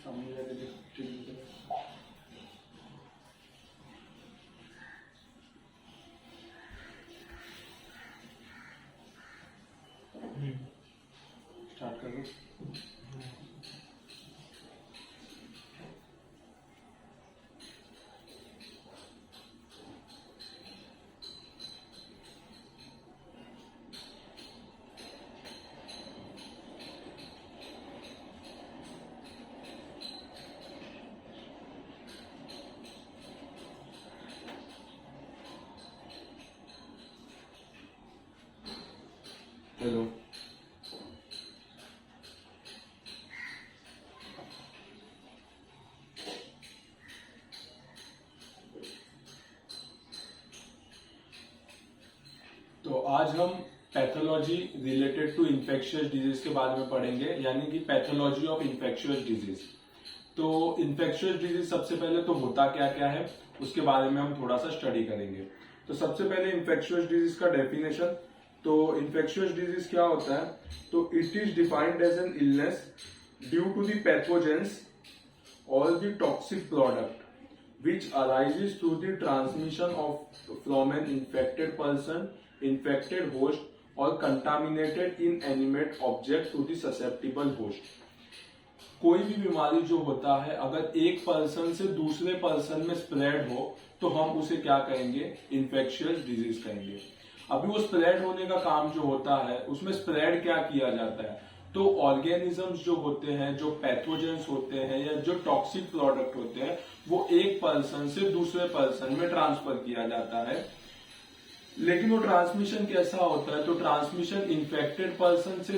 सामने जाके देख। स्टार्ट कर दो। हेलो, तो आज हम pathology related to infectious disease के बारे में पढ़ेंगे, यानी कि पैथोलॉजी ऑफ इन्फेक्शियस डिजीज। तो इन्फेक्शियस डिजीज सबसे पहले तो होता क्या क्या है उसके बारे में हम थोड़ा सा स्टडी करेंगे। तो सबसे पहले इन्फेक्शियस डिजीज का डेफिनेशन। तो इन्फेक्शियस डिजीज क्या होता है? तो it is defined as an illness due to the pathogens और the toxic product which arises through the transmission of from an infected person, infected host or contaminated inanimate object to the susceptible host। कोई भी बीमारी जो होता है अगर एक person से दूसरे पर्सन में स्प्रेड हो तो हम उसे क्या कहेंगे? इन्फेक्शियस डिजीज कहेंगे। अभी वो स्प्रेड होने का काम जो होता है उसमें स्प्रेड क्या किया जाता है? तो ऑर्गेनिजम्स जो होते हैं, जो पैथोजेंस होते हैं या जो टॉक्सिक प्रोडक्ट होते हैं, वो एक पर्सन से दूसरे पर्सन में ट्रांसफर किया जाता है। लेकिन वो ट्रांसमिशन कैसा होता है? तो ट्रांसमिशन इन्फेक्टेड पर्सन से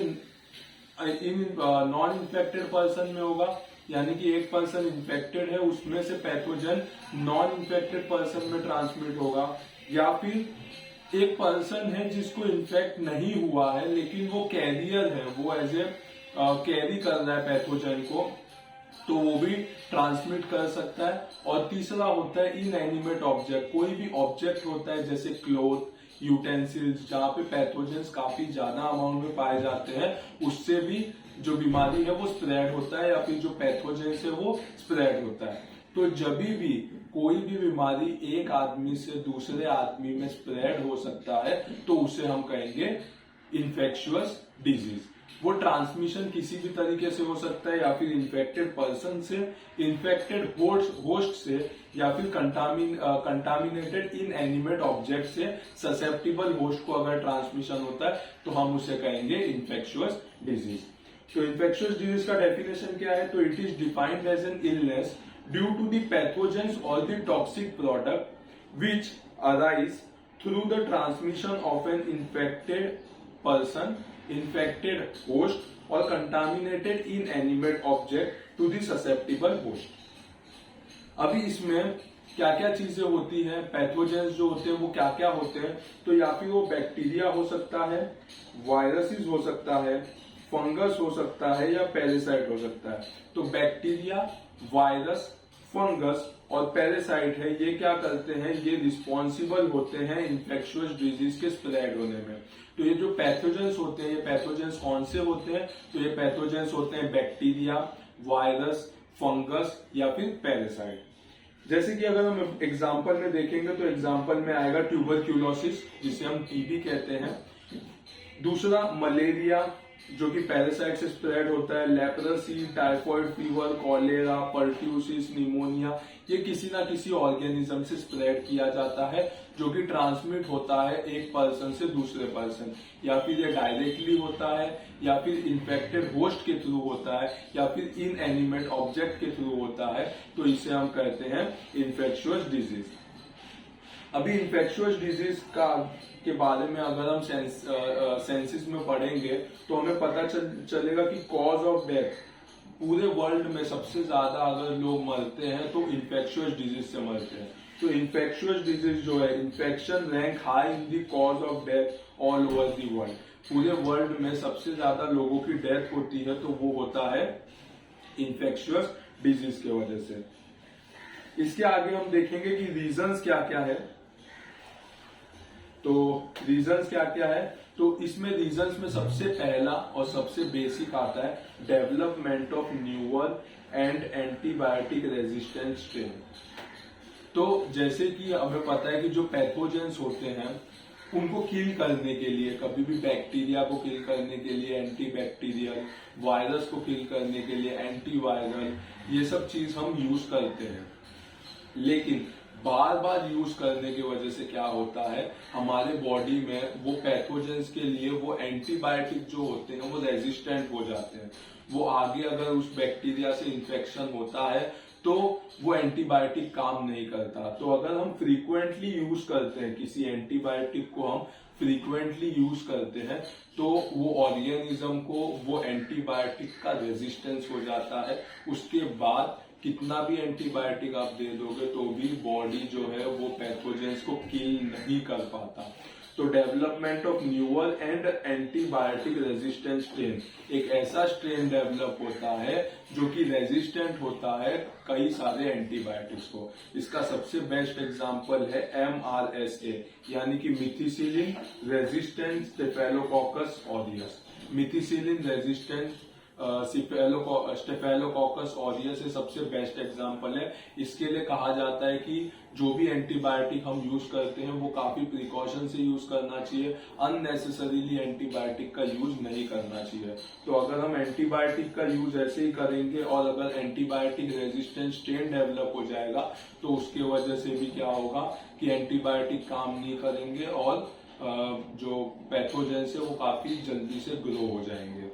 नॉन इन्फेक्टेड पर्सन में होगा, यानी कि एक पर्सन इन्फेक्टेड है उसमें से पैथोजन नॉन इन्फेक्टेड पर्सन में ट्रांसमिट होगा, या फिर एक पर्सन है जिसको इन्फेक्ट नहीं हुआ है लेकिन वो कैरियर है, वो एज ए कैरी कर रहा है पैथोजन को, तो वो भी ट्रांसमिट कर सकता है। और तीसरा होता है इनएनिमेट ऑब्जेक्ट। कोई भी ऑब्जेक्ट होता है जैसे क्लोथ, यूटेंसिल्स, जहां पे पैथोजेंस काफी ज्यादा अमाउंट में पाए जाते हैं, उससे भी जो बीमारी है वो स्प्रेड होता है, या फिर जो पैथोजेंस है वो स्प्रेड होता है। तो जब भी कोई भी बीमारी एक आदमी से दूसरे आदमी में स्प्रेड हो सकता है तो उसे हम कहेंगे इन्फेक्शियस डिजीज। वो ट्रांसमिशन किसी भी तरीके से हो सकता है, या फिर इन्फेक्टेड पर्सन से, इन्फेक्टेड होस्ट से, या फिर कंटामिनेटेड इनएनिमेट ऑब्जेक्ट से ससेप्टिबल होस्ट को अगर ट्रांसमिशन होता है तो हम उसे कहेंगे इन्फेक्शियस डिजीज। तो इन्फेक्शियस डिजीज का डेफिनेशन क्या है? तो it is defined as an illness due to the pathogens or the toxic product which arise through the transmission of an infected person, infected host or contaminated inanimate object to the susceptible host। अभी इसमें क्या क्या चीजें होती हैं, pathogens जो होते हैं वो क्या क्या होते हैं? तो या फिर वो बैक्टीरिया हो सकता है, वायरसेस हो सकता है, फंगस हो सकता है, या पैरासाइट हो सकता है। तो बैक्टीरिया, वायरस, फंगस और पैरासाइट है, ये क्या करते हैं? ये रिस्पॉन्सिबल होते हैं इन्फेक्शियस डिजीज के स्प्रेड होने में। तो ये जो पैथोजेंस होते हैं, ये पैथोजेंस कौन से होते हैं? तो ये पैथोजेंस होते हैं बैक्टीरिया, वायरस, फंगस या फिर पैरासाइट। जैसे कि अगर हम एग्जाम्पल में देखेंगे तो एग्जाम्पल में आएगा ट्यूबरक्यूलोसिस, जिसे हम टीबी कहते हैं। दूसरा मलेरिया, जो कि पैरासाइट से स्प्रेड होता है। Leprosy, typhoid fever, cholera, pertussis, pneumonia, ये किसी ना किसी ऑर्गेनिज्म से स्प्रेड किया जाता है, जो कि ट्रांसमिट होता है एक पर्सन से दूसरे पर्सन, या फिर ये डायरेक्टली होता है, या फिर इन्फेक्टेड होस्ट के थ्रू होता है, या फिर इनएनिमेट ऑब्जेक्ट के थ्रू होता है। तो इसे हम कहते हैं इन्फेक्शियस डिजीज। अभी इन्फेक्शियस डिजीज के बारे में अगर हम सेंसिस में पढ़ेंगे तो हमें पता चलेगा कि कॉज ऑफ डेथ पूरे वर्ल्ड में सबसे ज्यादा अगर लोग मरते हैं तो इन्फेक्शियस डिजीज से मरते हैं। तो इन्फेक्शियस डिजीज जो है, infection rank high in the cause of death all over the world. पूरे वर्ल्ड में सबसे ज्यादा लोगों की डेथ होती है तो वो होता है इन्फेक्शियस डिजीज की वजह से। इसके आगे हम देखेंगे कि रीजंस क्या क्या है। तो रीजंस क्या क्या है? तो इसमें रीजंस में सबसे पहला और सबसे बेसिक आता है development of newer and antibiotic resistant strain. तो जैसे कि हमें पता है कि जो पैथोजेंस होते हैं उनको किल करने के लिए, कभी भी बैक्टीरिया को किल करने के लिए एंटीबैक्टीरियल, वायरस को किल करने के लिए एंटीवायरल, ये सब चीज हम यूज करते हैं। लेकिन बार बार यूज करने की वजह से क्या होता है, हमारे बॉडी में वो पैथोजेंस के लिए वो एंटीबायोटिक जो होते हैं वो रेजिस्टेंट हो जाते हैं। वो आगे अगर उस बैक्टीरिया से इन्फेक्शन होता है तो वो एंटीबायोटिक काम नहीं करता। तो अगर हम फ्रीक्वेंटली यूज करते हैं किसी एंटीबायोटिक को, हम फ्रीक्वेंटली यूज करते हैं तो वो ऑर्गेनिज्म को वो एंटीबायोटिक का रेजिस्टेंस हो जाता है। उसके बाद कितना भी एंटीबायोटिक आप दे दोगे तो भी बॉडी जो है वो पैथोजेंस को किल नहीं कर पाता। तो development of newer and antibiotic resistant strain, एक ऐसा स्ट्रेन डेवलप होता है जो कि रेजिस्टेंट होता है कई सारे एंटीबायोटिक्स को। इसका सबसे बेस्ट एग्जांपल है MRSA यानी कि methicillin resistant staphylococcus aureus. Methicillin resistant staphylococcus aureus ये सबसे बेस्ट एग्जांपल है। इसके लिए कहा जाता है कि जो भी एंटीबायोटिक हम यूज करते हैं वो काफी प्रिकॉशन से यूज करना चाहिए, अननेसेसरीली एंटीबायोटिक का यूज नहीं करना चाहिए। तो अगर हम एंटीबायोटिक का यूज ऐसे ही करेंगे और अगर एंटीबायोटिक रेजिस्टेंट स्ट्रेन डेवलप हो जाएगा तो उसके वजह से भी क्या होगा कि एंटीबायोटिक काम नहीं करेंगे और जो पैथोजेंस है वो काफी जल्दी से ग्रो हो जाएंगे।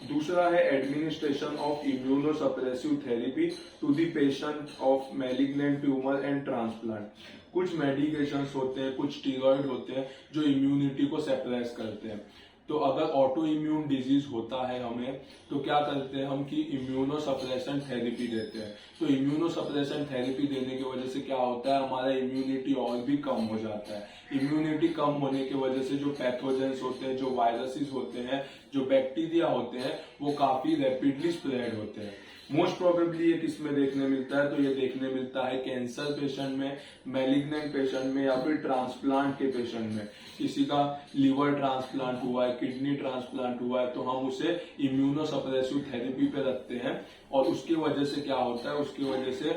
दूसरा है administration of immunosuppressive therapy to the patient of malignant tumour and transplant. कुछ मेडिकेशंस होते हैं, कुछ स्टीरॉइड होते हैं जो इम्यूनिटी को सप्रेस करते हैं। तो अगर ऑटो इम्यून डिजीज होता है हमें तो क्या करते हैं हम कि इम्यूनोसप्रेशन थेरेपी देते हैं। तो इम्यूनोसप्रेशन थेरेपी देने की वजह से क्या होता है, हमारा इम्यूनिटी और भी कम हो जाता है। इम्यूनिटी कम होने की वजह से जो पैथोजेंस होते हैं, जो वायरसेस होते हैं, जो बैक्टीरिया होते हैं वो काफी रैपिडली स्प्रेड होते हैं। मोस्ट प्रोबेबली ये किसमें देखने मिलता है, तो ये देखने मिलता है कैंसर पेशेंट में, मैलिग्नेंट पेशेंट में या फिर ट्रांसप्लांट के पेशेंट में। किसी का लिवर ट्रांसप्लांट हुआ है, किडनी ट्रांसप्लांट हुआ है तो हम उसे इम्यूनोसप्रेसिव थेरेपी पे रखते हैं और उसकी वजह से क्या होता है, उसकी वजह से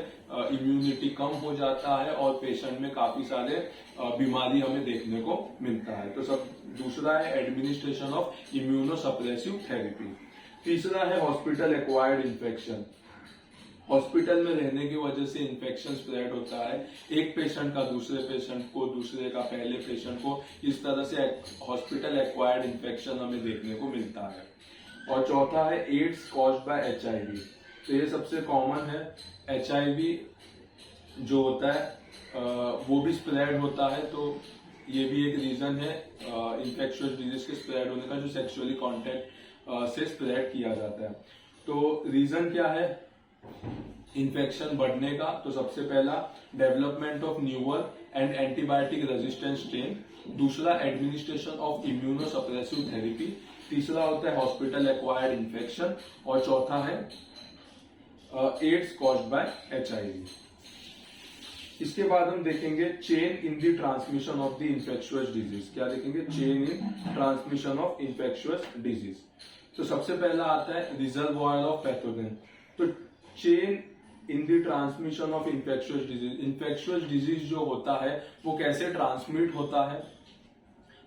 इम्यूनिटी कम हो जाता है और पेशेंट में काफी सारे बीमारी हमें देखने को मिलता है। तो सब दूसरा है एडमिनिस्ट्रेशन ऑफ इम्यूनोसप्रेसिव थेरेपी। तीसरा है हॉस्पिटल एक्वायर्ड इन्फेक्शन। हॉस्पिटल में रहने की वजह से इन्फेक्शन स्प्रेड होता है, एक पेशेंट का दूसरे पेशेंट को, दूसरे का पहले पेशेंट को, इस तरह से हॉस्पिटल एक्वायर्ड इन्फेक्शन हमें देखने को मिलता है। और चौथा है एड्स कॉज्ड बाय HIV। तो ये सबसे कॉमन है। HIV जो होता है वो भी स्प्रेड होता है, तो ये भी एक रीजन है इन्फेक्शियस डिजीज के स्प्रेड होने का, जो सेक्सुअली कॉन्टेक्ट से स्प्रेड किया जाता है। तो रीजन क्या है इन्फेक्शन बढ़ने का, तो सबसे पहला development of newer and antibiotic resistant strain, दूसरा एडमिनिस्ट्रेशन ऑफ इम्यूनोसप्रेसिव थेरेपी, तीसरा होता है हॉस्पिटल एक्वायर्ड इन्फेक्शन और चौथा है एड्स कॉज्ड बाय HIV। इसके बाद हम देखेंगे chain in the transmission of the infectious disease. क्या देखेंगे, chain in transmission of infectious disease. तो सबसे पहला आता है रिजर्वॉयर ऑफ पैथोजन। तो chain in the transmission of infectious disease, infectious disease जो होता है वो कैसे ट्रांसमिट होता है,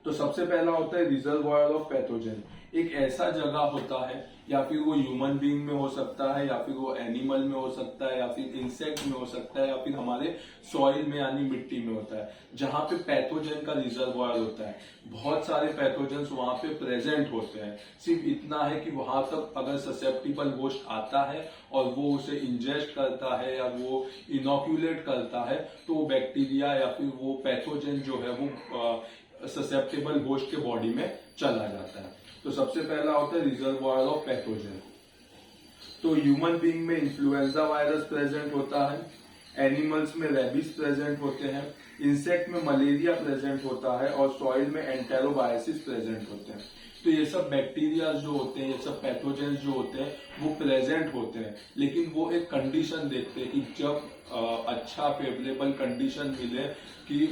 तो सबसे पहला होता है रिजर्वॉयर ऑफ पैथोजन। एक ऐसा जगह होता है, या फिर वो ह्यूमन बीइंग में हो सकता है, या फिर वो एनिमल में हो सकता है, या फिर इंसेक्ट में हो सकता है, या फिर हमारे सॉइल में यानी मिट्टी में होता है, जहां पे पैथोजन का रिजर्वॉयर होता है। बहुत सारे पैथोजेंस वहां पे प्रेजेंट होते हैं। सिर्फ इतना है कि वहां तक अगर ससेप्टिबल होस्ट आता है और वो उसे इंजेस्ट करता है या वो इनोक्यूलेट करता है तो वो बैक्टीरिया या फिर वो पैथोजन जो है वो ससेप्टेबल होस्ट के बॉडी में चला जाता है। तो सबसे पहला होता है रिजर्वॉयर ऑफ पैथोजन। तो ह्यूमन बीइंग में इन्फ्लुएंजा वायरस प्रेजेंट होता है, एनिमल्स में रेबीज प्रेजेंट होते हैं, इंसेक्ट में मलेरिया प्रेजेंट होता है और सॉइल में एंटेरोबायोसिस प्रेजेंट होते हैं। तो ये सब बैक्टीरिया जो होते हैं, ये सब पैथोजेंस जो होते हैं वो प्रेजेंट होते हैं, लेकिन वो एक कंडीशन देखते हैं कि जब अच्छा फेवरेबल कंडीशन मिले कि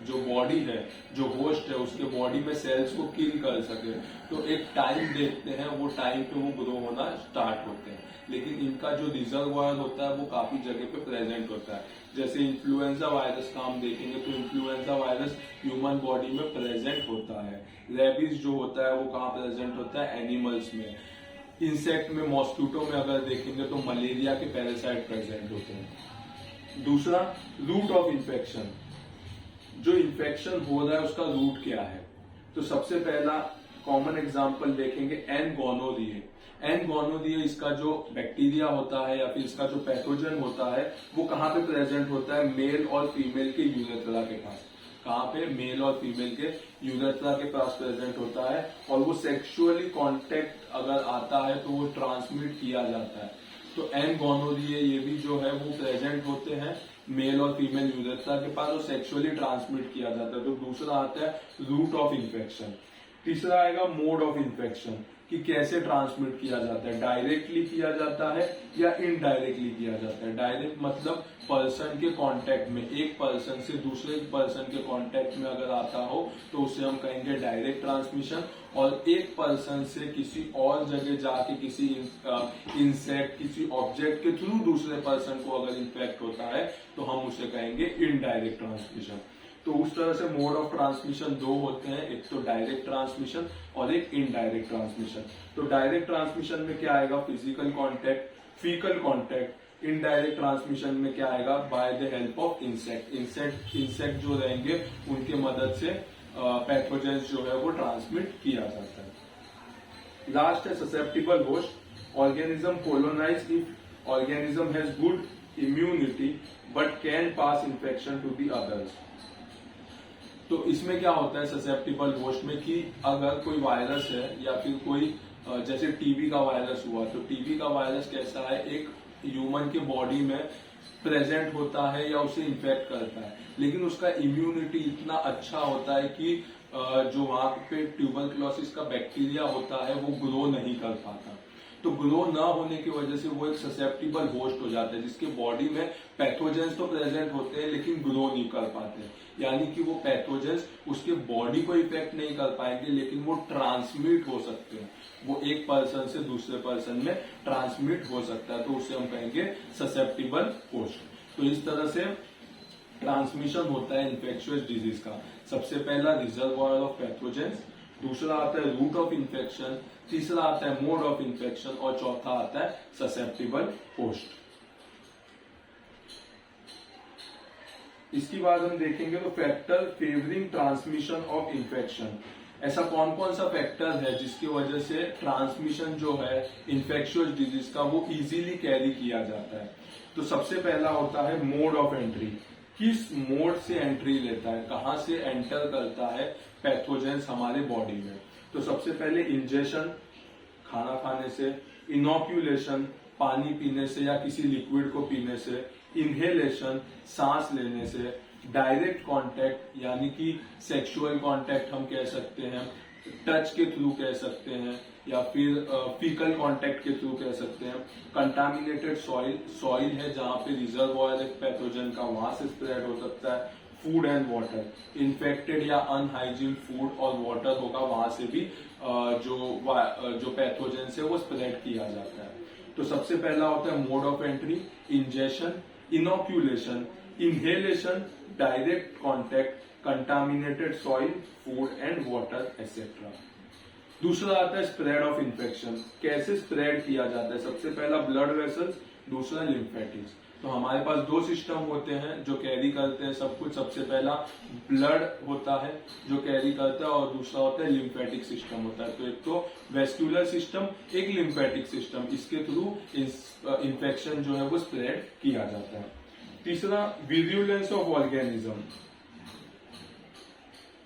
जो बॉडी है, जो होस्ट है, उसके बॉडी में सेल्स को किल कर सके, तो एक टाइम देखते हैं, वो टाइम पे वो ग्रो होना स्टार्ट होते हैं। लेकिन इनका जो रिजर्वायर होता है वो काफी जगह पे प्रेजेंट होता है। जैसे इन्फ्लुएंजा वायरस का हम देखेंगे तो इन्फ्लुएंजा वायरस ह्यूमन बॉडी में प्रेजेंट होता है। रेबीज जो होता है वो कहाँ प्रेजेंट होता है? एनिमल्स में। इंसेक्ट में, मॉस्किटो में अगर देखेंगे तो मलेरिया के पैरासाइट प्रेजेंट होते हैं। दूसरा, रूट ऑफ इन्फेक्शन। जो इन्फेक्शन हो रहा है उसका रूट क्या है? तो सबसे पहला कॉमन एग्जांपल देखेंगे एन गोनोरिया। एन गोनोरिया, इसका जो बैक्टीरिया होता है या फिर इसका जो पैथोजन होता है वो कहाँ पे प्रेजेंट होता है? मेल और फीमेल के यूरेथ्रा के पास। कहाँ पे? मेल और फीमेल के यूरेथ्रा के पास प्रेजेंट होता है, और वो सेक्सुअली कांटेक्ट अगर आता है तो वो ट्रांसमिट किया जाता है। तो एन गोनोरिया ये भी जो है वो प्रेजेंट होते हैं मेल और फीमेल यूरेथ्रा के पास, और सेक्सुअली ट्रांसमिट किया जाता है। तो दूसरा आता है रूट ऑफ इन्फेक्शन। तीसरा आएगा मोड ऑफ इन्फेक्शन, कि कैसे ट्रांसमिट किया जाता है, डायरेक्टली किया जाता है या इनडायरेक्टली किया जाता है। डायरेक्ट मतलब पर्सन के कांटेक्ट में, एक पर्सन से दूसरे पर्सन के कांटेक्ट में अगर आता हो तो उसे हम कहेंगे डायरेक्ट ट्रांसमिशन। और एक पर्सन से किसी और जगह जाके किसी इंसेक्ट, किसी ऑब्जेक्ट के थ्रू दूसरे पर्सन को अगर इन्फेक्ट होता है तो हम उसे कहेंगे इनडायरेक्ट ट्रांसमिशन। तो उस तरह से मोड ऑफ ट्रांसमिशन दो होते हैं, एक तो डायरेक्ट ट्रांसमिशन और एक इनडायरेक्ट ट्रांसमिशन। तो डायरेक्ट ट्रांसमिशन में क्या आएगा? Physical contact, faecal contact. Indirect transmission में क्या आएगा? By the help of insect. Insect जो रहेंगे उनके मदद से पैथोजेंस जो है वो ट्रांसमिट किया जाता है। लास्ट है susceptible host. Organism colonize if organism has good immunity but can pass infection to the others. तो इसमें क्या होता है ससेप्टिबल होस्ट में, कि अगर कोई वायरस है या फिर कोई जैसे टीबी का वायरस हुआ, तो टीबी का वायरस कैसा है? एक ह्यूमन के बॉडी में प्रेजेंट होता है या उसे इन्फेक्ट करता है, लेकिन उसका इम्यूनिटी इतना अच्छा होता है कि जो वहां पे ट्यूबरक्लोसिस का बैक्टीरिया होता है वो ग्रो नहीं कर पाता। तो ग्रो ना होने की वजह से वो एक ससेप्टिबल होस्ट हो जाता है, जिसके बॉडी में पैथोजेंस तो प्रेजेंट होते हैं लेकिन ग्रो नहीं कर पाते। यानी कि वो पैथोजेंस उसके बॉडी को इफेक्ट नहीं कर पाएंगे, लेकिन वो ट्रांसमिट हो सकते हैं, वो एक पर्सन से दूसरे पर्सन में ट्रांसमिट हो सकता है, तो उसे हम कहेंगे ससेप्टिबल होस्ट। तो इस तरह से ट्रांसमिशन होता है इन्फेक्शियस डिजीज का। सबसे पहला रिजर्वायर ऑफ पैथोजेंस, दूसरा आता है रूट ऑफ इन्फेक्शन, तीसरा आता है मोड ऑफ इन्फेक्शन, और चौथा आता है ससेप्टिबल होस्ट। इसके बाद हम देखेंगे तो factor favouring transmission of infection. ऐसा कौन कौन सा फैक्टर है जिसकी वजह से ट्रांसमिशन जो है इन्फेक्शियस डिजीज का वो इजीली कैरी किया जाता है? तो सबसे पहला होता है मोड ऑफ एंट्री। किस मोड से एंट्री लेता है, कहां से एंटर करता है पैथोजेंस हमारे बॉडी में? तो सबसे पहले इंजेक्शन, खाना खाने से, इनोक्यूलेशन, पानी पीने से या किसी लिक्विड को पीने से, इनहेलेशन, सांस लेने से, डायरेक्ट कांटेक्ट यानी कि सेक्सुअल कांटेक्ट हम कह सकते हैं, टच के थ्रू कह सकते हैं, या फिर फीकल कांटेक्ट के थ्रू कह सकते हैं, कंटामिनेटेड सॉइल है जहां पे रिजर्वायर है पैथोजन का, वहां से स्प्रेड हो सकता है, फूड एंड वाटर, इन्फेक्टेड या अनहाइजीन फूड और वाटर होगा, वहां से भी जो पैथोजन है वो स्प्रेड किया जाता है। तो सबसे पहला होता है mode of entry, injection, inoculation, inhalation, direct contact, contaminated soil, food and water etcetera. दूसरा आता है स्प्रेड ऑफ इन्फेक्शन। कैसे स्प्रेड किया जाता है? सबसे पहला ब्लड वेसल्स, दूसरा लिम्फेटिक्स। तो हमारे पास दो सिस्टम होते हैं जो कैरी करते हैं सब कुछ। सबसे पहला ब्लड होता है जो कैरी करता है, और दूसरा होता है लिम्फेटिक सिस्टम होता है। तो एक तो वेस्क्यूलर सिस्टम, एक लिम्फेटिक सिस्टम, इसके थ्रू इन्फेक्शन जो है वो स्प्रेड किया जाता है। तीसरा विरुलेंस ऑफ ऑर्गेनिज्म।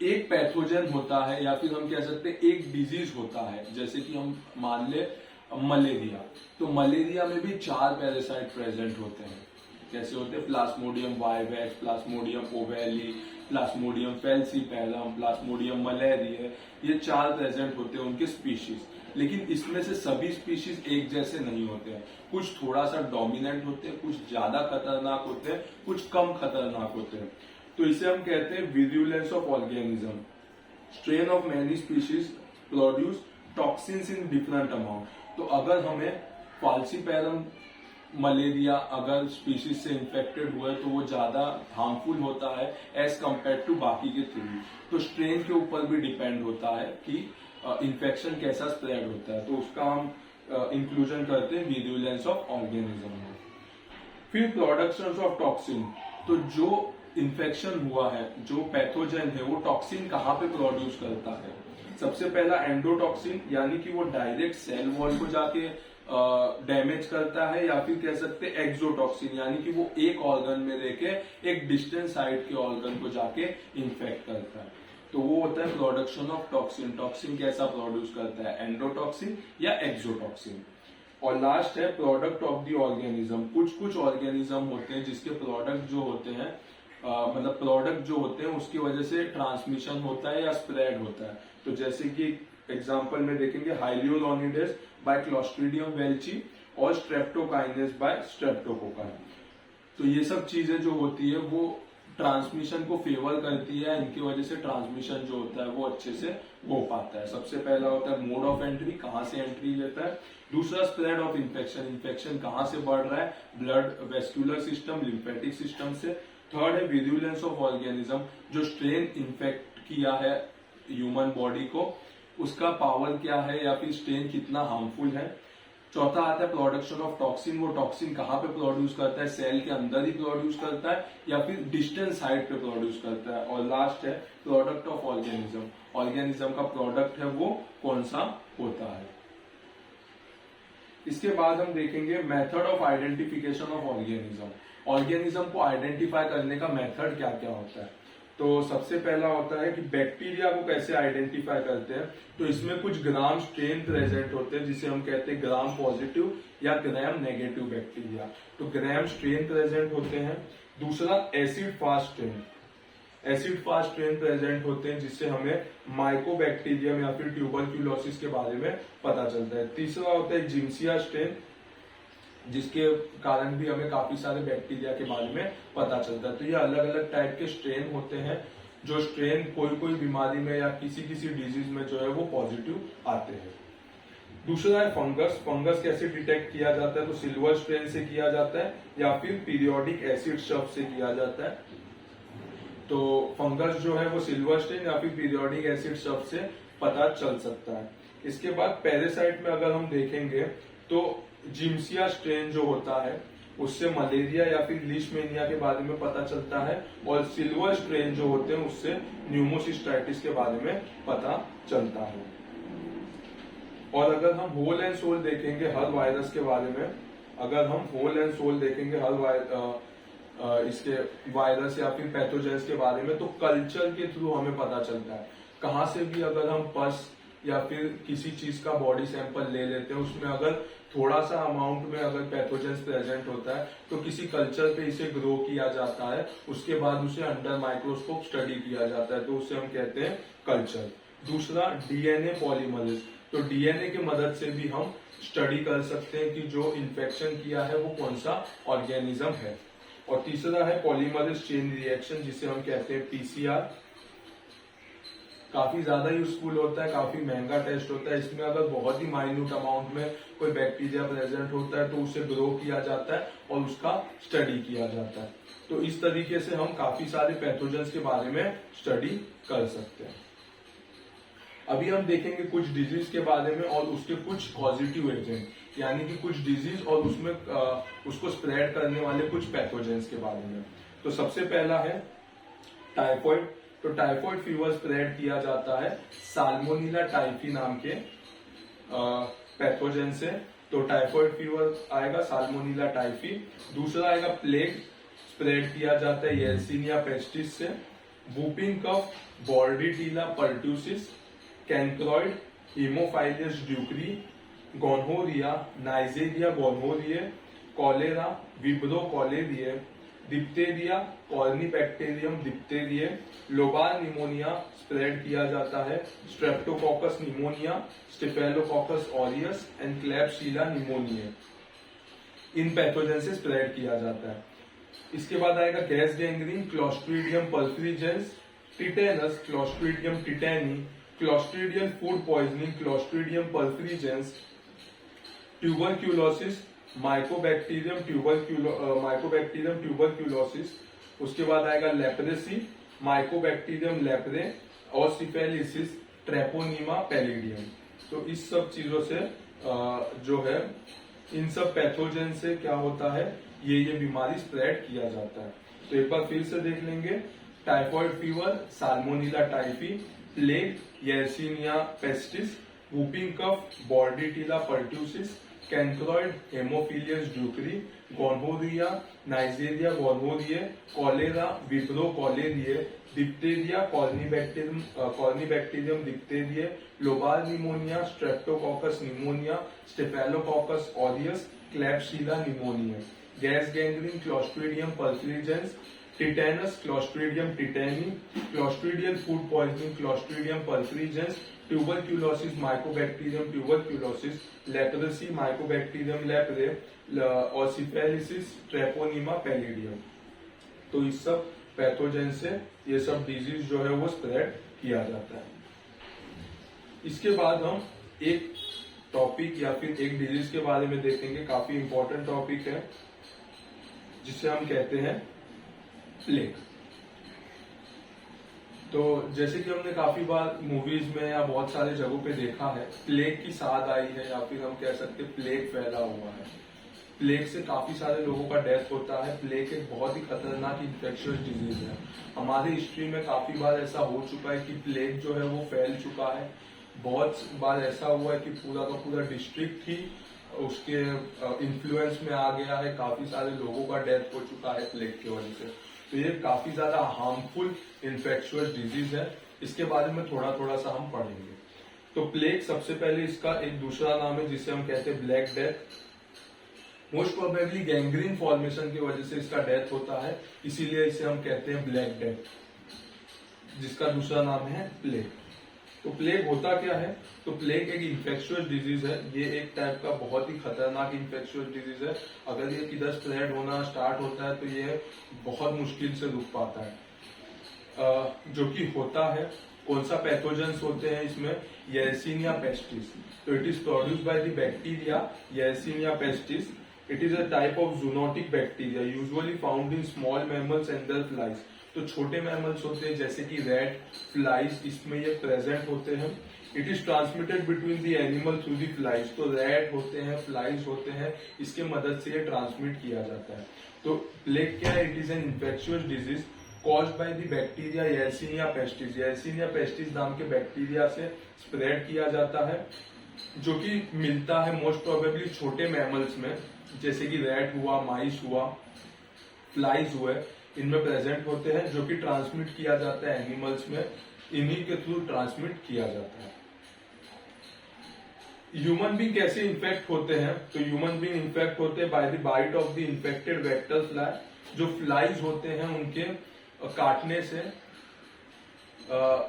एक पैथोजन होता है या फिर हम कह सकते हैं एक डिजीज होता है, जैसे कि हम मान ले मलेरिया। तो मलेरिया में भी 4 पैरासाइट प्रेजेंट होते हैं। कैसे होते हैं? Plasmodium vivax, Plasmodium ओवेली, Plasmodium falciparum, Plasmodium malaria, ये 4 प्रेजेंट होते हैं उनके स्पीशीज। लेकिन इसमें से सभी स्पीशीज एक जैसे नहीं होते हैं, कुछ थोड़ा सा डोमिनेंट होते हैं, कुछ ज्यादा खतरनाक होते हैं, कुछ कम खतरनाक होते हैं। तो इसे हम कहते हैं virulence of organism. Strain of many species produce toxins in different amount. तो अगर हमें फाल्सीपैरम मलेरिया अगर स्पीशीज से इन्फेक्टेड हुआ है तो वो ज्यादा हार्मफुल होता है एज कम्पेयर टू बाकी के थ्री। तो स्ट्रेन के ऊपर भी डिपेंड होता है कि इन्फेक्शन कैसा स्प्रेड होता है, तो उसका हम इंक्लूजन करते हैं विरुलेंस ऑफ ऑर्गेनिज्म में। फिर प्रोडक्शन ऑफ टॉक्सिन, तो जो इन्फेक्शन हुआ है, जो पैथोजन है, वो टॉक्सिन कहाँ पे प्रोड्यूस करता है। सबसे पहला एंडोटॉक्सिन, यानी कि वो डायरेक्ट सेल वॉल को जाके डैमेज करता है, या फिर कह सकते हैं एक्सोटॉक्सिन, यानी कि वो एक ऑर्गन में लेके एक डिस्टेंट साइड के ऑर्गन को जाके इन्फेक्ट करता है। तो वो होता है प्रोडक्शन ऑफ टॉक्सिन। टॉक्सिन कैसा प्रोड्यूस करता है, एंडोटॉक्सिन या एक्सोटॉक्सिन। और लास्ट है प्रोडक्ट ऑफ द ऑर्गेनिज्म। कुछ कुछ ऑर्गेनिज्म होते हैं जिसके प्रोडक्ट जो होते हैं मतलब प्रोडक्ट जो होते हैं उसकी वजह से ट्रांसमिशन होता है या स्प्रेड होता है। तो जैसे कि एग्जांपल में देखेंगे हाइलियोलॉनिडेस बाय क्लोस्ट्रीडियम वेल्ची और स्ट्रेप्टोकाइनेस बाय स्ट्रेप्टोकोकाई। तो ये सब चीजें जो होती है वो ट्रांसमिशन को फेवर करती है, इनकी वजह से ट्रांसमिशन जो होता है वो अच्छे से हो पाता है। सबसे पहला होता है मोड ऑफ एंट्री, कहाँ से एंट्री लेता है। दूसरा स्प्रेड ऑफ इन्फेक्शन, इन्फेक्शन कहाँ से बढ़ रहा है, blood vascular system, lymphatic system से। थर्ड है विरुलेंस ऑफ ऑर्गेनिज्म, जो स्ट्रेन इन्फेक्ट किया है ह्यूमन बॉडी को, उसका पावर क्या है या फिर स्ट्रेन कितना हार्मफुल है। चौथा आता है प्रोडक्शन ऑफ टॉक्सिन, वो टॉक्सिन कहाँ पे प्रोड्यूस करता है, सेल के अंदर ही प्रोड्यूस करता है या फिर डिस्टेंट साइड पे प्रोड्यूस करता है। और लास्ट है प्रोडक्ट ऑफ ऑर्गेनिज्म, ऑर्गेनिज्म का प्रोडक्ट है वो कौन सा होता है। इसके बाद हम देखेंगे method of identification of organism. Organism को आइडेंटिफाई करने का मेथड क्या क्या होता है। तो सबसे पहला होता है कि बैक्टीरिया को कैसे आइडेंटिफाई करते हैं। तो इसमें कुछ ग्राम स्ट्रेन प्रेजेंट होते हैं जिसे हम कहते हैं ग्राम पॉजिटिव या ग्राम नेगेटिव बैक्टीरिया। तो ग्राम स्ट्रेन प्रेजेंट होते हैं। दूसरा acid fast strain, acid fast strain present होते हैं जिससे हमें माइकोबैक्टीरियम या फिर ट्यूबरक्यूलोसिस के बारे में पता चलता है। तीसरा होता है जिम्सिया स्ट्रेन, जिसके कारण भी हमें काफी सारे बैक्टीरिया के बारे में पता चलता है। तो ये अलग अलग टाइप के स्ट्रेन होते हैं, जो स्ट्रेन कोई कोई बीमारी में या किसी किसी डिजीज में जो है वो पॉजिटिव आते हैं। दूसरा है फंगस। फंगस कैसे डिटेक्ट किया जाता है, तो सिल्वर स्ट्रेन से किया जाता है या फिर पीरियोडिक एसिड शब्द से किया जाता है। तो फंगस जो है वो सिल्वर स्ट्रेन या फिर पीरियोडिक एसिड शब्द से पता चल सकता है। इसके बाद पैरासाइट में अगर हम देखेंगे तो जिम्सिया स्ट्रेन जो होता है उससे मलेरिया या फिर लीशमेनिया के बारे में पता चलता है, और सिल्वर स्ट्रेन जो होते हैं उससे न्यूमोसिस्टाइटिस के बारे में पता चलता है। और अगर हम होल एंड सोल देखेंगे हर वायरस के बारे में, अगर हम होल एंड सोल देखेंगे हर इसके वायरस या फिर पैथोजेंस के बारे में, तो कल्चर के थ्रू हमें पता चलता है। कहाँ से भी अगर हम पस या फिर किसी चीज का बॉडी सैंपल ले लेते हैं, उसमें अगर थोड़ा सा अमाउंट में अगर पैथोजेंस प्रेजेंट होता है तो किसी कल्चर पे इसे ग्रो किया जाता है, उसके बाद उसे अंडर माइक्रोस्कोप स्टडी किया जाता है, तो उसे हम कहते हैं कल्चर। दूसरा डीएनए पॉलीमरेज, तो डीएनए की मदद से भी हम स्टडी कर सकते हैं कि जो इन्फेक्शन किया है वो कौन सा ऑर्गेनिज्म है। और तीसरा है पॉलीमरेज चेन रिएक्शन, जिसे हम कहते हैं पीसीआर। काफी ज्यादा यूजफुल होता है, काफी महंगा टेस्ट होता है। इसमें अगर बहुत ही माइन्यूट अमाउंट में कोई बैक्टीरिया प्रेजेंट होता है तो उसे ग्रो किया जाता है और उसका स्टडी किया जाता है। तो इस तरीके से हम काफी सारे पैथोजेंस के बारे में स्टडी कर सकते हैं। अभी हम देखेंगे कुछ डिजीज के बारे में और उसके कुछ पॉजिटिव एजेंट, यानी कि कुछ डिजीज और उसमें उसको स्प्रेड करने वाले कुछ पैथोजेंस के बारे में। तो सबसे पहला है टाइफॉइड। तो टाइफॉइड फीवर स्प्रेड किया जाता है साल्मोनेला टाइफी नाम के पैथोजेन से। तो टाइफॉइड फीवर आएगा साल्मोनेला टाइफी। दूसरा आएगा प्लेग, स्प्रेड किया जाता है येल्सिनिया पेस्टिस से। Whooping cough, bordetella pertussis, chancroid, haemophilus ducreyi, gonorrhoea, neisseria gonorrhoeae, cholera, vibrio cholerae, diphtheria, corynebacterium diphtheriae, lobar pneumonia spread किया जाता है, streptococcus pneumoniae, staphylococcus aureus and klebsiella pneumoniae, इन पैथोजेन से spread किया जाता है। इसके बाद आएगा gas gangrene, clostridium perfringens, tetanus, clostridium tetani, clostridium food poisoning, clostridium perfringens, tuberculosis, mycobacterium tuberculosis. उसके बाद आएगा लेप्रेसी, माइकोबैक्टीरियम लेप्रे और सिफेलिसिस, ट्रेपोनीमा पैलिडियम। तो इस सब चीजों से जो है इन सब पैथोजन से क्या होता है, ये बीमारी स्प्रेड किया जाता है। तो एक बार फिर से देख लेंगे, typhoid fever, salmonella typhi, plague, yersinia pestis, whooping cough, bordetella pertussis, chancroid, haemophilus ducreyi, gonorrhoea, neisseria gonorrhoeae, cholera, vibrio cholerae, diphtheria, corynebacterium diphtheriae, lobar pneumonia, streptococcus pneumoniae, staphylococcus aureus, klebsiella pneumoniae, gas gangrene, clostridium perfringens, tetanus, clostridium tetani, clostridial food poisoning, clostridium perfringens, tuberculosis, mycobacterium tuberculosis, leprosy, mycobacterium leprae और syphilis, ट्रेपोनीमा palladium. तो इस सब pathogen से ये सब disease जो है वो स्प्रेड किया जाता है। इसके बाद हम एक टॉपिक या फिर एक डिजीज के बारे में देखेंगे, काफी इंपॉर्टेंट टॉपिक है, जिसे हम कहते हैं प्लेग। तो जैसे कि हमने काफी बार मूवीज में या बहुत सारे जगहों पे देखा है, प्लेग की साथ आई है या फिर हम कह सकते हैं प्लेग फैला हुआ है। प्लेग से काफी सारे लोगों का डेथ होता है। प्लेग एक बहुत ही खतरनाक इन्फेक्शियस डिजीज है। हमारी हिस्ट्री में काफी बार ऐसा हो चुका है कि प्लेग जो है वो फैल चुका है। बहुत बार ऐसा हुआ है कि पूरा का पूरा डिस्ट्रिक्ट ही उसके इन्फ्लुएंस में आ गया है। काफी सारे लोगों का डेथ हो चुका है प्लेग की वजह से। तो ये काफी ज्यादा हार्मफुल इन्फेक्शियस डिजीज है। इसके बारे में थोड़ा थोड़ा सा हम पढ़ेंगे। तो प्लेग सबसे पहले इसका एक दूसरा नाम है जिसे हम कहते हैं black death. Most probably gangrene formation की वजह से इसका डेथ होता है, इसीलिए इसे हम कहते हैं ब्लैक डेथ, जिसका दूसरा नाम है प्लेग। तो प्लेग होता क्या है? तो प्लेग एक इन्फेक्शियस डिजीज है। ये एक टाइप का बहुत ही खतरनाक इन्फेक्शियस डिजीज है। अगर ये किधर स्प्रेड होना स्टार्ट होता है तो ये बहुत मुश्किल से रुक पाता है। जो कि होता है, कौन सा पैथोजेंस होते हैं इसमें? Yersinia pestis. तो it is produce by the bacteria Yersinia pestis. It is a type of zoonotic bacteria usually found in small mammals and their flies. तो छोटे मैमल्स होते हैं जैसे कि रैट, फ्लाइज, इसमें ये प्रेजेंट होते हैं। It is transmitted between the animal through the flies. तो रैट होते हैं, फ्लाइज होते हैं, इसके मदद से ये ट्रांसमिट किया जाता है। तो प्लेग क्या है? It is an infectious disease caused by the bacteria Yersinia pestis. Yersinia pestis नाम के बैक्टीरिया से स्प्रेड किया जाता है, जो कि मिलता है मोस्ट प्रोबेबली छोटे मैमल्स में, जैसे कि रैट हुआ, माइस हुआ, फ्लाइज हुए, इनमें प्रेजेंट होते हैं, जो कि ट्रांसमिट किया जाता है एनिमल्स में। इन्हीं के थ्रू ट्रांसमिट किया जाता है। ह्यूमन बीइंग कैसे इन्फेक्ट होते हैं? तो ह्यूमन बीइंग इन्फेक्ट होते हैं by the bite of the infected vector fly. जो फ्लाइज होते हैं उनके काटने से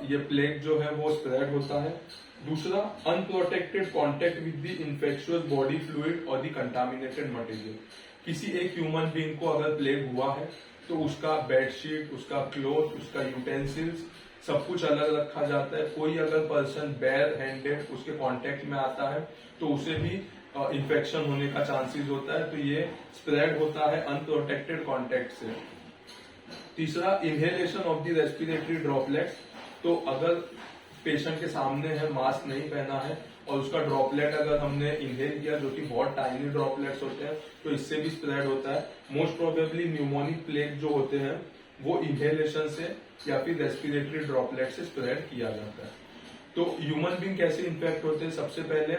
ये प्लेग जो है वो स्प्रेड होता है। दूसरा, unprotected contact with the infectious body fluid और द कंटामिनेटेड मटेरियल। किसी एक ह्यूमन बीइंग को अगर प्लेग हुआ है तो उसका बेडशीट, उसका क्लोथ, उसका यूटेंसिल्स सब कुछ अलग रखा जाता है। कोई अगर पर्सन बेयर हैंडेड उसके कांटेक्ट में आता है तो उसे भी इन्फेक्शन होने का चांसेस होता है। तो ये स्प्रेड होता है अनप्रोटेक्टेड कांटेक्ट से। तीसरा, inhalation of the respiratory droplets. तो अगर पेशेंट के सामने है, मास्क नहीं पहना है और उसका ड्रॉपलेट अगर हमने इनहेल किया, जो कि बहुत टाइनी ड्रॉपलेट्स होते हैं, तो इससे भी स्प्रेड होता है। मोस्ट प्रोबेबली न्यूमोनिक प्लेग जो होते हैं वो इनहेलेशन से या फिर रेस्पिरेटरी ड्रॉपलेट से स्प्रेड किया जाता है। तो ह्यूमन बीइंग कैसे इन्फेक्ट होते हैं? सबसे पहले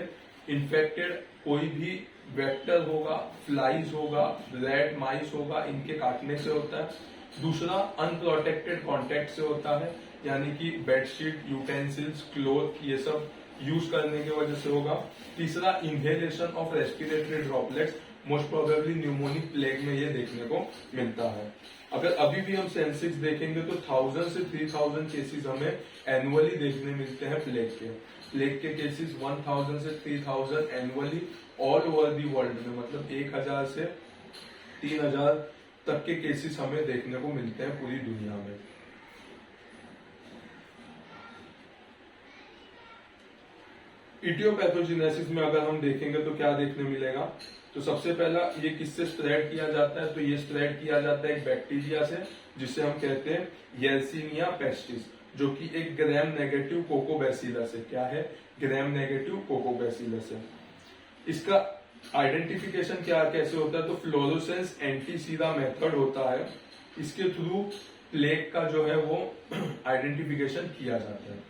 इन्फेक्टेड कोई भी वेक्टर होगा, फ्लाइज होगा, रैट, माइस होगा, इनके काटने से होता है। दूसरा, अनप्रोटेक्टेड कॉन्टेक्ट से होता है, यानी कि बेडशीट, यूटेंसिल्स, क्लोथ, ये सब यूज करने की वजह से होगा। तीसरा, inhalation of respiratory droplets. Most probably pneumonic plague में ये देखने को मिलता है। अगर अभी भी हम सेंसिक्स देखेंगे तो 1000 से 3000 केसेस हमें एनुअली देखने मिलते हैं प्लेग के। प्लेग के केसेस 1000 से 3000 annually all over the world में, मतलब 1000 से 3000 तक के केसेस हमें देखने को मिलते हैं पूरी दुनिया में। इटियोपैथोजेनेसिस में अगर हम देखेंगे तो क्या देखने मिलेगा, तो सबसे पहला ये किससे स्प्रेड किया जाता है, तो ये स्प्रेड किया जाता है एक बैक्टीरिया से जिसे हम कहते हैं येल्सिनिया पेस्टिस, जो कि एक ग्राम नेगेटिव कोकोबैसिलस है। क्या है? ग्राम नेगेटिव कोकोबैसिलस है। इसका आइडेंटिफिकेशन क्या कैसे होता है, तो फ्लोरोसेंस एंटीसीरा मेथड होता है, इसके थ्रू प्लेग का जो है वो आइडेंटिफिकेशन किया जाता है।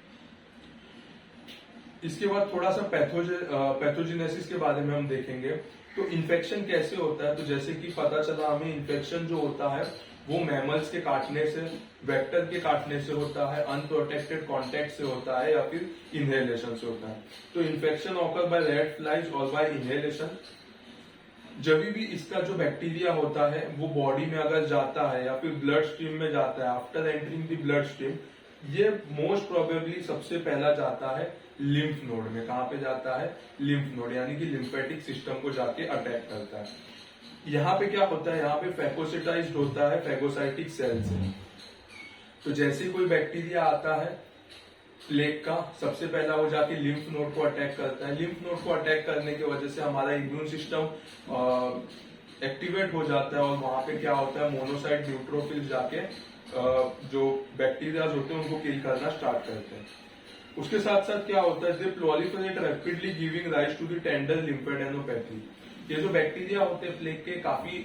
इसके बाद थोड़ा सा पैथोजेनेसिस के बारे में हम देखेंगे। तो इन्फेक्शन कैसे होता है, तो जैसे कि पता चला हमें इन्फेक्शन जो होता है वो मैमल्स के काटने से, वेक्टर के काटने से होता है, अनप्रोटेक्टेड कांटेक्ट से होता है, या फिर इनहेलेशन से होता है। तो infection occur by rat flies और बाय इनहेलेशन। जब भी इसका जो बैक्टीरिया होता है वो बॉडी में अगर जाता है या फिर ब्लड स्ट्रीम में जाता है, after entering the blood stream, ये मोस्ट प्रोबेबली सबसे पहला जाता है लिम्फ नोड में। कहां पे जाता है? लिम्फ नोड, यानी कि लिम्फेटिक सिस्टम को जाके अटैक करता है। यहाँ पे क्या होता है, यहाँ पे फैगोसिटाइज्ड होता है फैगोसाइटिक सेल से। तो जैसे कोई बैक्टीरिया आता है प्लेग का, सबसे पहला वो जाके लिम्फ नोड को अटैक करता है। लिम्फ नोड को अटैक करने की वजह से हमारा इम्यून सिस्टम एक्टिवेट हो जाता है और वहां पे क्या होता है, मोनोसाइट न्यूट्रोफिल जाके जो बैक्टीरिया होते हैं उनको किल करना स्टार्ट करते हैं। उसके साथ साथ क्या होता है, they proliferate rapidly giving rise to the tender lymphadenopathy. ये जो बैक्टीरिया होते हैं प्लेग के काफी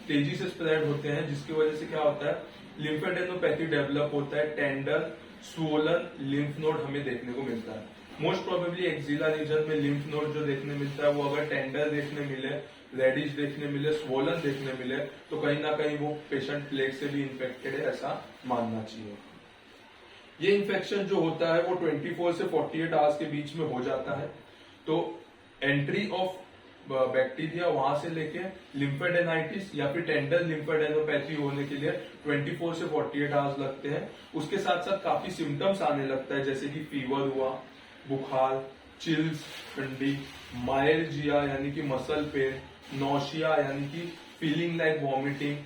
तेजी से स्प्रेड होते हैं, जिसकी वजह से क्या होता है, लिम्फेडेनोपैथी डेवलप होता है, टेंडर स्वोलन लिम्फ नोड हमें देखने को मिलता है। मोस्ट प्रोबेबली एक्सिला रीजन में लिम्फ नोड जो देखने मिलता है वो अगर टेंडर देखने मिले, रेडिश देखने मिले, स्वोलन देखने मिले, तो कहीं ना कहीं वो पेशेंट प्लेग से भी इन्फेक्टेड है, ऐसा मानना चाहिए। ये इन्फेक्शन जो होता है वो 24 से 48 आवर्स के बीच में हो जाता है। तो एंट्री ऑफ बैक्टीरिया वहां से लेके लिम्फेडेनाइटिस या फिर टेंडर लिम्फेडेनोपैथी होने के लिए 24 से 48 आवर्स लगते हैं। उसके साथ साथ काफी सिम्टम्स आने लगता है, जैसे कि फीवर हुआ, बुखार, चिल्स ठंडी, माइल्जिया यानी कि मसल पेन, नौशिया यानी कि फीलिंग लाइक वॉमिटिंग,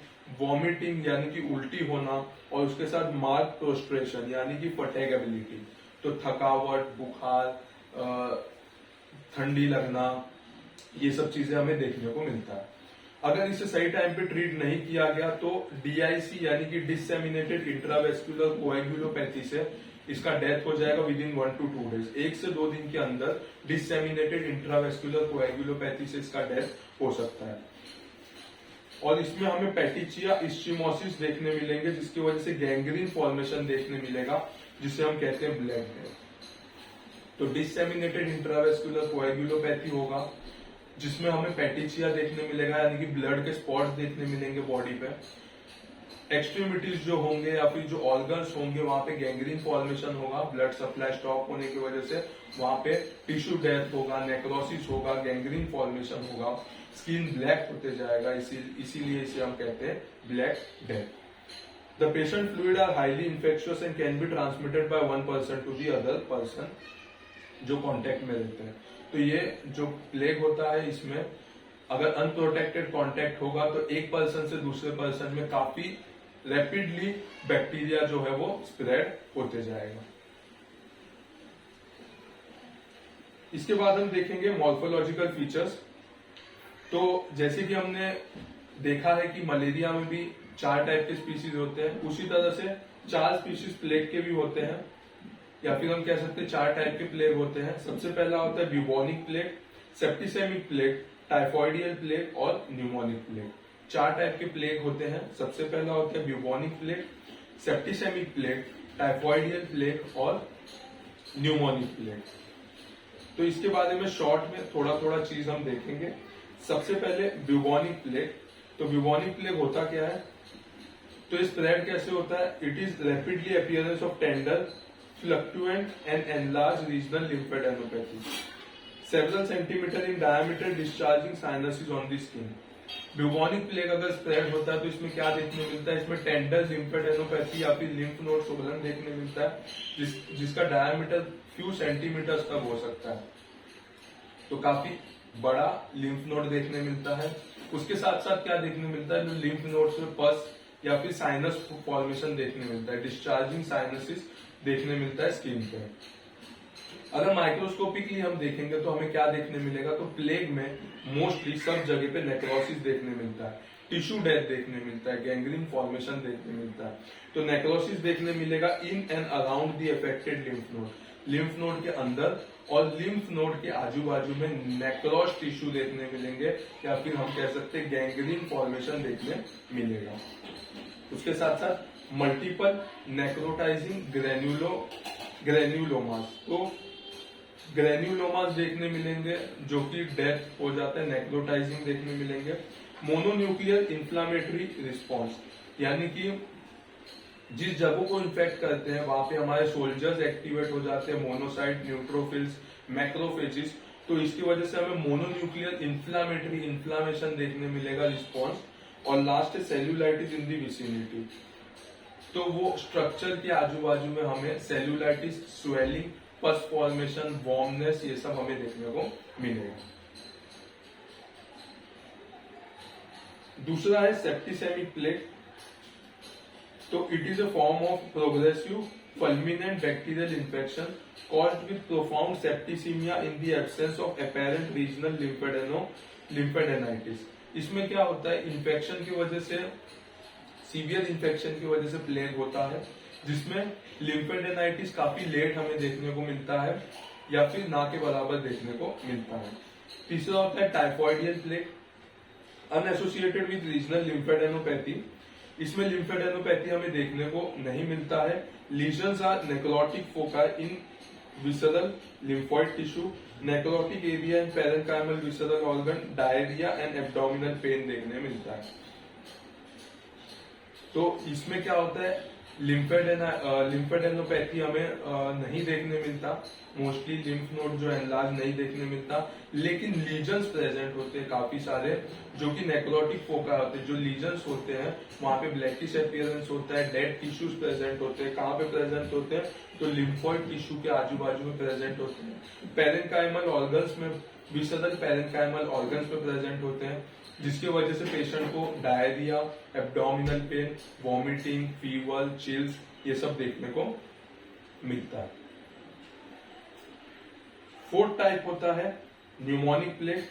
वॉमिटिंग यानी कि उल्टी होना, और उसके साथ मार्क प्रोस्ट्रेशन यानी कि फटेगेबिलिटी। तो थकावट, बुखार, ठंडी लगना, ये सब चीजें हमें देखने को मिलता है। अगर इसे सही टाइम पे ट्रीट नहीं किया गया तो डीआईसी यानी कि डिससेमिनेटेड इंट्रावेस्कुलर कोएगुलोपैथी से इसका डेथ हो जाएगा विद इन 1 to 2 days। 1 से 2 दिन के अंदर डिससेमिनेटेड इंट्रावेस्कुलर कोएगुलोपैथी से इसका डेथ हो सकता है। और इसमें हमें पेटिचिया इस्चिमोसिस देखने मिलेंगे, जिसकी वजह से गैंग्रीन फॉर्मेशन देखने मिलेगा, जिसे हम कहते हैं ब्लैक डेथ। तो डिससेमिनेटेड इंट्रावेस्कुलर कोएगुलोपैथी होगा, जिसमें हमें पेटिचिया देखने मिलेगा, यानी कि ब्लड के स्पॉट्स देखने मिलेंगे बॉडी पे। एक्सट्रीमिटीज जो होंगे या फिर जो ऑर्गन्स होंगे वहां पे गैंग्रीन फॉर्मेशन होगा, ब्लड सप्लाई स्टॉप होने की वजह से वहां पे टिश्यू डेथ होगा, नेक्रोसिस होगा, गैंग्रीन फॉर्मेशन होगा, स्किन ब्लैक होते जाएगा, इसीलिए इसे हम कहते हैं black death. The patient fluid are highly infectious and can be transmitted by one person to the other person जो कांटेक्ट में रहते हैं। तो ये जो प्लेग होता है इसमें अगर अनप्रोटेक्टेड कांटेक्ट होगा तो एक पर्सन से दूसरे पर्सन में काफी रैपिडली बैक्टीरिया जो है वो स्प्रेड होते जाएगा। इसके बाद हम देखेंगे मॉर्फोलॉजिकल फीचर्स। तो जैसे कि हमने देखा है कि मलेरिया में भी 4 टाइप के स्पीशीज होते हैं, उसी तरह से 4 स्पीशीज प्लेग के भी होते हैं, या फिर हम कह सकते हैं 4 टाइप के प्लेग होते हैं। सबसे पहला होता है ब्यूबोनिक प्लेग, सेप्टिसेमिक प्लेग, टाइफॉइडियल प्लेग और न्यूमोनिक प्लेग। 4 टाइप के प्लेग होते हैं। सबसे पहला होता है ब्यूबोनिक प्लेग, सेप्टिसेमिक प्लेग, टाइफॉइडियल प्लेग और न्यूमोनिक प्लेग। तो इसके बारे में शॉर्ट में थोड़ा थोड़ा चीज हम देखेंगे। सबसे पहले ब्यूबोनिक प्लेग। तो ब्यूबोनिक प्लेग होता क्या है, तो स्प्रेड कैसे होता है, it is rapidly appearance of tender fluctuant and enlarged regional lymphadenopathy, several centimeter in diameter, discharging sinuses on the skin। Bubonic plague अगर स्प्रेड होता है तो इसमें क्या देखने मिलता है, इसमें टेंडर लिम्फेडेनोपैथी या फिर लिम्फ नोड स्वलन देखने मिलता है, जिसका डायमीटर फ्यू सेंटीमीटर्स तक हो सकता है। तो काफी बड़ा लिम्फ नोड देखने मिलता है। उसके साथ साथ क्या देखने मिलता है, जो लिम्फ नोड्स में पस या फिर साइनस फॉर्मेशन देखने मिलता है, डिस्चार्जिंग साइनसिस देखने मिलता है स्किन पे। अगर माइक्रोस्कोपिकली हम देखेंगे तो हमें क्या देखने मिलेगा, तो प्लेग में मोस्टली सब जगह पे नेक्रोसिस देखने मिलता है, टिश्यू डेथ देखने मिलता है, गैंग्रीन फॉर्मेशन देखने मिलता है। तो नेक्रोसिस देखने मिलेगा in and around the affected lymph node के अंदर और लिम्फ नोड के आजू बाजू में नेक्रोस टिश्यू देखने मिलेंगे, या फिर हम कह सकते हैं गैंग्रीन फॉर्मेशन देखने मिलेगा। उसके साथ साथ मल्टीपल नेक्रोटाइजिंग ग्रेन्यूलोमास, तो ग्रेन्यूलोमास देखने मिलेंगे जो कि डेथ हो जाता है, नेक्रोटाइजिंग देखने मिलेंगे। मोनोन्यूक्लियर इंफ्लामेटरी रिस्पॉन्स, यानी कि जिस जगहों को इन्फेक्ट करते हैं वहां पे हमारे सोल्जर्स एक्टिवेट हो जाते हैं, मोनोसाइट, न्यूट्रोफिल्स, मैक्रोफेजिस, तो इसकी वजह से हमें मोनोन्यूक्लियर इन्फ्लामेशन देखने मिलेगा रिस्पॉन्स। और लास्ट है सेल्यूलाइटिस इन दी विसिनिटी, तो वो स्ट्रक्चर के आजू बाजू में हमें cellulitis, swelling, pus formation, warmness, ये सब हमें देखने को मिलेगा। दूसरा है सेप्टिसेमिक प्लेग, तो it is a form of progressive fulminant bacterial infection caused with profound septicemia in the absence of apparent regional lymphadenitis। इसमें क्या होता है, इन्फेक्शन की वजह से, सीवियर इन्फेक्शन की वजह से प्लेग होता है, जिसमें लिम्फेडेनाइटिस काफी लेट हमें देखने को मिलता है या फिर ना के बराबर देखने को मिलता है। तीसरा होता है typhoidal plague, unassociated with regional lymphadenopathy, इसमें लिम्फेडेनोपैथी हमें देखने को नहीं मिलता है। Lesions are necrotic foci in visceral lymphoid tissue, necrotic area in parenchymal visceral organ, diarrhoea and abdominal pain देखने मिलता है। तो इसमें क्या होता है, लिम्फेडेनोपैथी हमें नहीं देखने मिलता, मोस्टली लिम्फ नोड जो एनलार्ज नहीं देखने मिलता, लेकिन लीजन्स प्रेजेंट होते हैं काफी सारे जो कि नेक्रोटिक फोका होते हैं। जो लीजन्स होते हैं वहां पे ब्लैकिश अपीयरेंस होता है, डेड टिश्यूज प्रेजेंट होते हैं। कहाँ पे प्रेजेंट होते हैं, तो लिम्फोइड टिश्यू के आजू बाजू में प्रेजेंट होते हैं। पैरेन्काइमल ऑर्गन्स में, विसरल पैरेन्काइमल ऑर्गन्स में प्रेजेंट होते हैं, जिसकी वजह से पेशेंट को diarrhoea, abdominal pain, vomiting, fever, chills, ये सब देखने को मिलता है। फोर्थ टाइप होता है न्यूमोनिक प्लेग।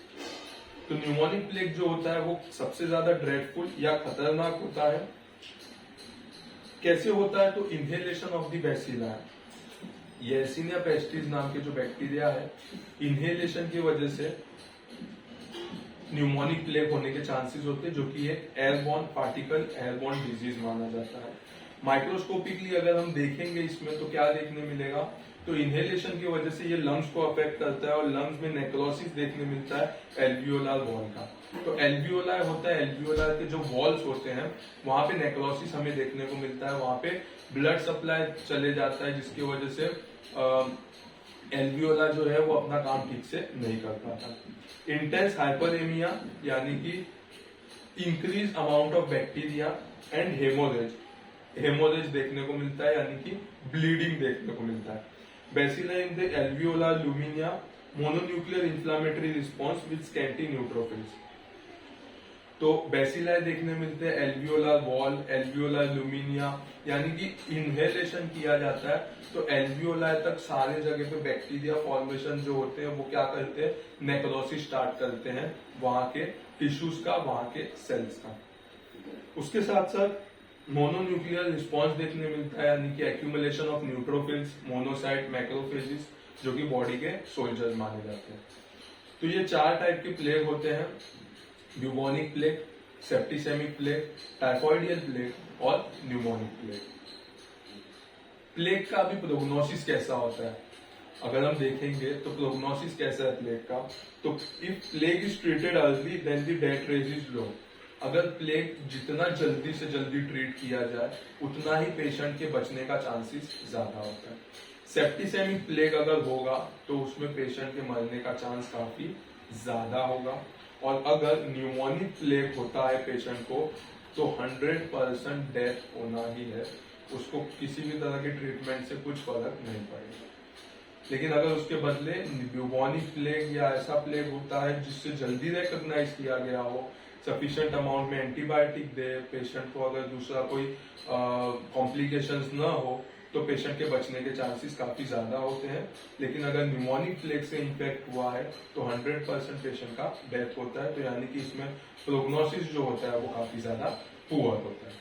तो न्यूमोनिक प्लेग जो होता है वो सबसे ज्यादा ड्रेडफुल या खतरनाक होता है। कैसे होता है, तो inhalation of the bacilli, yersinia pestis नाम के जो बैक्टीरिया है, इनहेलेशन की वजह से न्यूमोनिक प्लेग होने के चांसेस होते हैं, जो कि एक एयरबॉर्न पार्टिकल, एयरबॉर्न डिजीज माना जाता है। माइक्रोस्कोपिकली अगर हम देखेंगे इसमें तो क्या देखने मिलेगा, तो इनहेलेशन की वजह से ये लंग्स को अफेक्ट करता है और लंग्स में नेक्रोसिस देखने मिलता है एल्वियोलार वॉल का। तो एल्वियोलार होता है, एल्वियोलार के जो वॉल्स होते हैं वहां पे नेक्रोसिस हमें देखने को मिलता है, वहां पे ब्लड सप्लाई चले जाता है, जिसकी वजह से एल्वियोला जो है वो अपना काम ठीक से नहीं कर पाता। इंटेंस हाइपरेमिया, यानी कि increase amount of bacteria, and haemorrhage देखने को मिलता है, यानी कि ब्लीडिंग देखने को मिलता है। Bacilli in the alveolar lumina, mononuclear inflammatory response with scanty neutrophils. तो बैसिलाए देखने मिलते हैं एल्वियोलार वॉल, एल्वियोलार लुमिनिया, यानी कि इनहेलेशन किया जाता है तो एल्वियोलाए तक सारे जगह पे बैक्टीरिया फॉर्मेशन जो होते हैं वो क्या करते हैं, नेक्रोसिस स्टार्ट करते हैं वहां के टिश्यूज का, वहां के सेल्स का। उसके साथ साथ मोनोन्यूक्लियर रिस्पॉन्स देखने मिलता है, यानी कि accumulation of neutrophils, monocyte, macrophages, जो कि बॉडी के सोल्जर्स माने जाते हैं। तो ये 4 टाइप के प्लेग होते हैं, ब्यूबोनिक प्लेग, सेप्टिसेमिक प्लेग, टाइफॉइडियल प्लेग और न्यूमोनिक प्लेग। प्लेग का भी प्रोग्नोसिस कैसा होता है, अगर हम देखेंगे तो प्रोग्नोसिस कैसा है प्लेग का, तो if plague is treated early then the death rate is low. अगर प्लेग जितना जल्दी से जल्दी ट्रीट किया जाए उतना ही पेशेंट के बचने का चांसेस ज्यादा होता है। सेप्टिसेमिक प्लेग अगर होगा तो उसमें पेशेंट के मरने का चांस काफी ज्यादा होगा, और अगर न्यूमोनिक प्लेग होता है पेशेंट को तो 100% डेथ होना ही है, उसको किसी भी तरह के ट्रीटमेंट से कुछ फर्क नहीं पड़ेगा। लेकिन अगर उसके बदले ब्यूबोनिक प्लेग या ऐसा प्लेग होता है जिससे जल्दी रिकॉग्नाइज किया गया हो, सफिशिएंट अमाउंट में एंटीबायोटिक दे, पेशेंट को अगर दूसरा कोई कॉम्प्लिकेशंस ना हो तो पेशेंट के बचने के चांसेस काफी ज्यादा होते हैं। लेकिन अगर न्यूमोनिक प्लेग से इन्फेक्ट हुआ है तो 100% पेशेंट का डेथ होता है। तो यानी कि इसमें प्रोग्नोसिस जो होता है वो काफी ज्यादा पुअर होता है।